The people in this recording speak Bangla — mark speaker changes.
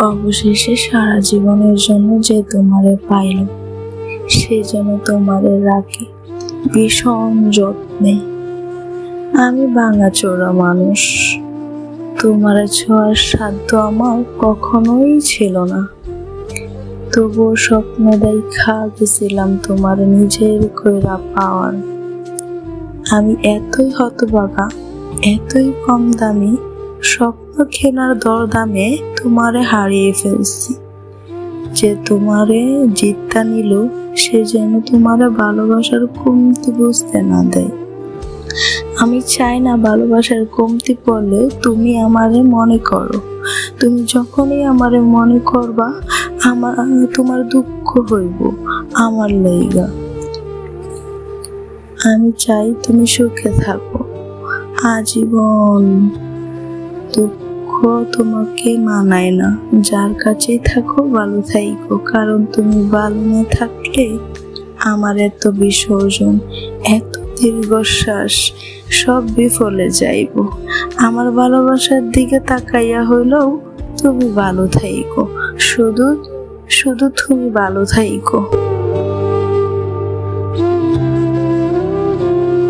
Speaker 1: অবশেষে সারা জীবনের জন্য যে তোমারে পাইল, সে যেন তোমারে রাখে ভীষণ যত্নে। আমি ভাঙাচোরা মানুষ, তোমারে ছোঁয়ার সাধ্য আমার কখনোই ছিল না। তবুও স্বপ্ন দেখা গেছিলাম তোমার নিজের কইরা পাওয়ার। আমি এতই হতভাগা, এতই কম দামি, স্বপ্ন কেনার দরদামে তোমারে হারিয়ে ফেলছি। যে তোমারে জিততা নিল, সে যেন তোমারে ভালোবাসার কমতি বুঝতে না দেয়। আমি চাই না ভালোবাসার কমতি পড়লে তুমি আমারে মনে করো। তুমি যখনই আমারে মনে করবা, তোমার দুঃখ হইব আমার লইগা। আমি চাই তুমি সুখে থাকো আজীবন। দুঃখ তোমাকে মানায় না, যার কাছেই থাকো ভালো থাইকো। কারণ তুমি ভালো না থাকলে আমার এত বিসর্জন, এত দীর্ঘশ্বাস সব বিফলে যাইব। আমার ভালোবাসার দিকে তাকাইয়া হইলেও তুমি ভালো থাইকো, শুধু শুধু তুমি ভালো থাইকো।